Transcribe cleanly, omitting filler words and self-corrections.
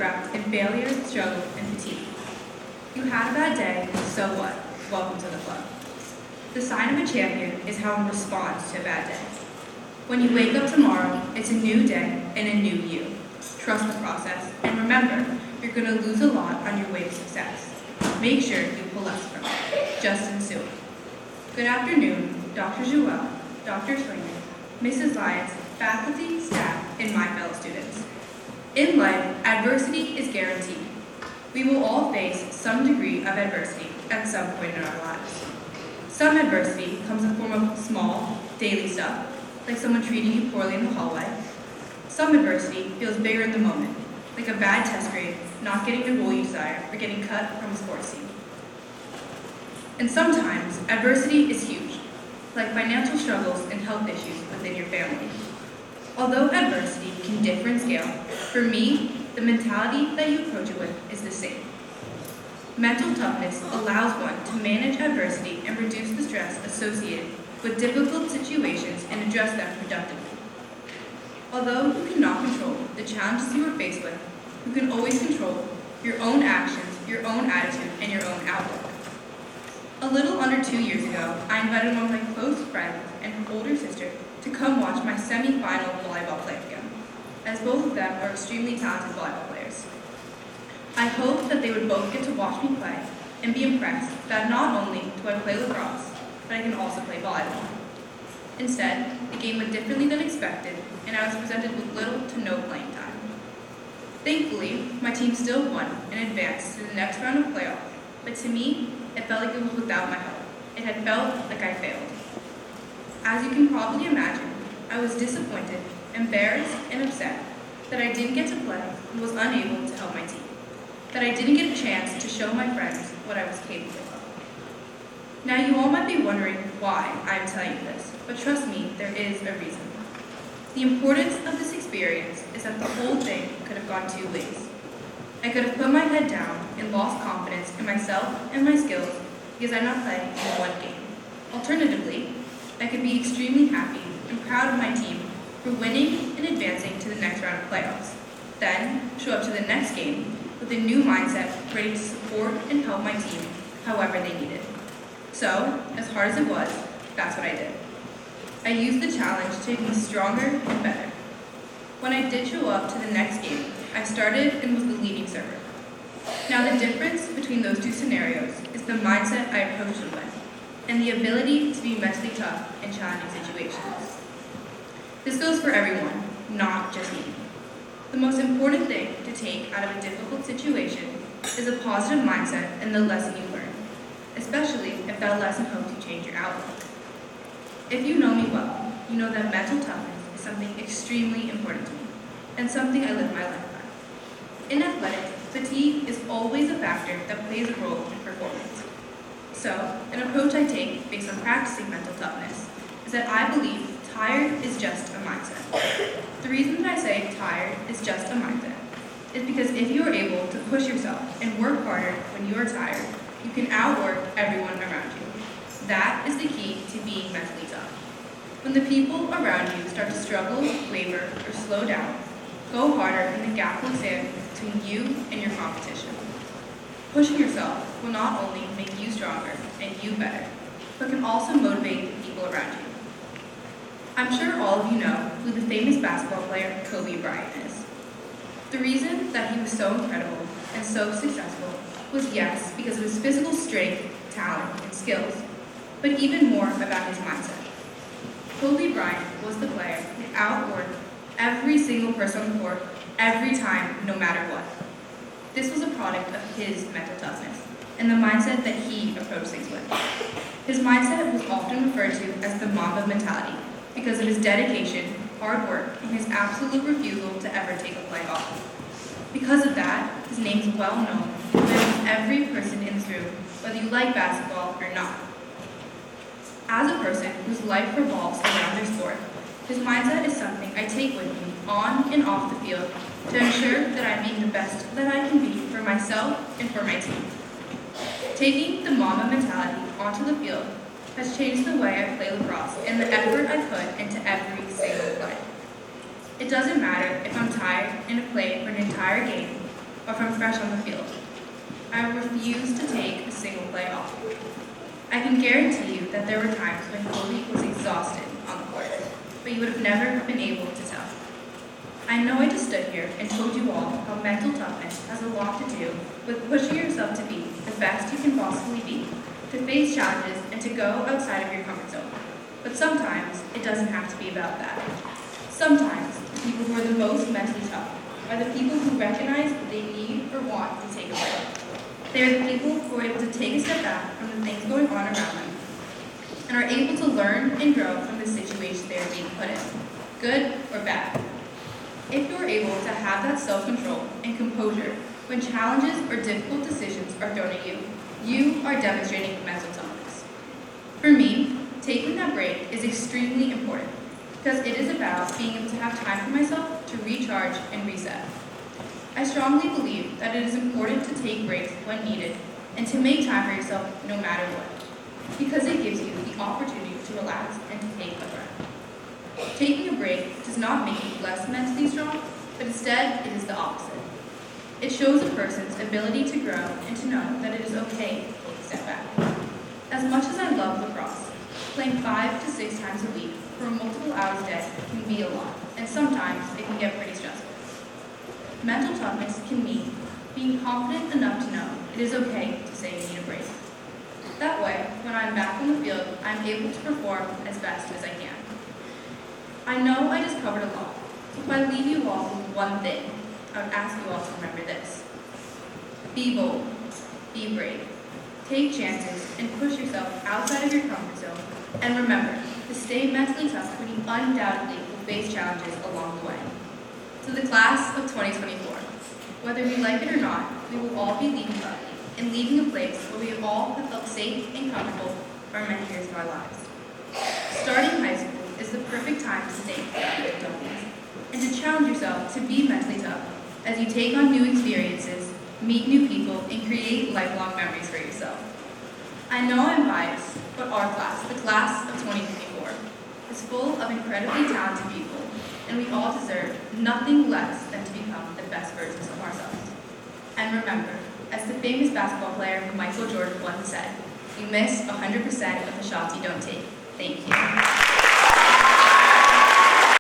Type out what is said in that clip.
wrapped in failure, struggle, and fatigue. You had a bad day, so what? Welcome to the club. The sign of a champion is how one responds to a bad day. When you wake up tomorrow, it's a new day and a new you. Trust the process, and remember, you're going to lose a lot on your way to success. Make sure you pull less from it. Justin Sewell. Good afternoon, Dr. Joel, Dr. Slinger, Mrs. Lyons, faculty, staff, and my fellow students. In life, adversity is guaranteed. We will all face some degree of adversity at some point in our lives. Some adversity comes in the form of small, daily stuff, like someone treating you poorly in the hallway. Some adversity feels bigger in the moment, like a bad test grade, not getting the role you desire, or getting cut from a sports team. And sometimes, adversity is huge, like financial struggles and health issues within your family. Although adversity can differ in scale, for me, the mentality that you approach it with is the same. Mental toughness allows one to manage adversity and reduce the stress associated with difficult situations and address them productively. Although you cannot control the challenges you are faced with, you can always control your own actions, your own attitude, and your own outlook. A little under 2 years ago, I invited one of my close friends and her older sister to come watch my semi-final volleyball play again, as both of them are extremely talented volleyball players. I hoped that they would both get to watch me play and be impressed that not only do I play lacrosse, but I can also play volleyball. Instead, the game went differently than expected, and I was presented with little to no playing time. Thankfully, my team still won and advanced to the next round of playoffs, but to me, it felt like it was without my help. It had felt like I failed. As you can probably imagine, I was disappointed, embarrassed, and upset that I didn't get to play and was unable to help my team, that I didn't get a chance to show my friends what I was capable of. Now you all might be wondering why I am telling you this, but trust me, there is a reason. The importance of this experience is that the whole thing could have gone two ways. I could have put my head down and lost confidence in myself and my skills because I did not play in one game. Alternatively, I could be extremely happy and proud of my team for winning and advancing to the next round of playoffs. Then, show up to the next game with a new mindset, ready to support and help my team however they needed. So, as hard as it was, that's what I did. I used the challenge to make me stronger and better. When I did show up to the next game, I started and was the leading server. Now the difference between those two scenarios is the mindset I approached them with, and the ability to be mentally tough in challenging situations. This goes for everyone, not just me. The most important thing to take out of a difficult situation is a positive mindset and the lesson you learn, especially if that lesson helps you change your outlook. If you know me well, you know that mental toughness is something extremely important to me, and something I live my life by. In athletics, fatigue is always a factor that plays a role in performance. So, an approach I take based on practicing mental toughness is that I believe tired is just a mindset. The reason that I say tired is just a mindset is because if you are able to push yourself and work harder when you are tired, you can outwork everyone around you. That is the key to being mentally tough. When the people around you start to struggle, waver, or slow down, go harder and the gap will expand between you and your competition. Pushing yourself will not only make you stronger and you better, but can also motivate the people around you. I'm sure all of you know who the famous basketball player Kobe Bryant is. The reason that he was so incredible and so successful was yes, because of his physical strength, talent, and skills, but even more about his mindset. Kobe Bryant was the player who outworked every single person on the court every time, no matter what. This was a product of his mental toughness and the mindset that he approached things with. His mindset was often referred to as the Mamba mentality because of his dedication, hard work, and his absolute refusal to ever take a play off. Because of that, his name is well known to every person in this room, whether you like basketball or not. As a person whose life revolves around their sport, his mindset is something I take with me on and off the field to ensure that I'm being the best that I can be for myself and for my team. Taking the Mamba mentality onto the field has changed the way I play lacrosse and the effort I put into every single play. It doesn't matter if I'm tired and have played for an entire game, or from fresh on the field. I refused to take a single play off. I can guarantee you that there were times when Kobe was exhausted on the court, but you would have never been able to tell. I know I just stood here and told you all how mental toughness has a lot to do with pushing yourself to be the best you can possibly be, to face challenges, and to go outside of your comfort zone. But sometimes it doesn't have to be about that. Sometimes the people who are the most mentally tough are the people who recognize that they need or want to take a break. They are the people who are able to take a step back from the things going on around them and are able to learn and grow from the situation they are being put in, good or bad. If you are able to have that self-control and composure when challenges or difficult decisions are thrown at you, you are demonstrating mental toughness. For me, taking that break is extremely important because it is about being able to have time for myself to recharge and reset. I strongly believe that it is important to take breaks when needed and to make time for yourself no matter what, because it gives you the opportunity to relax and to take a breath. Taking a break does not make you less mentally strong, but instead it is the opposite. It shows a person's ability to grow and to know that it is okay to take a step back. As much as I love lacrosse, playing 5 to 6 times a week for multiple hours a day can be a lot, and sometimes it can get pretty stressful. Mental toughness can mean being confident enough to know it is okay to say you need a break. That way, when I'm back on the field, I'm able to perform as best as I can. I know I just covered a lot, so if I leave you all with one thing, I would ask you all to remember this. Be bold, be brave, take chances, and push yourself outside of your comfort zone. And remember, to stay mentally tough when you undoubtedly will face challenges along the way. To the class of 2024, whether we like it or not, we will all be leaving early and leaving a place where we all have felt safe and comfortable for many years of our lives. Starting high school is the perfect time to stay toughness and to challenge yourself to be mentally tough as you take on new experiences, meet new people, and create lifelong memories for yourself. I know I'm biased, but our class, the class of 2024, is full of incredibly talented people, and we all deserve nothing less than to become the best versions of ourselves. And remember, as the famous basketball player Michael Jordan once said, you miss 100% of the shots you don't take. Thank you.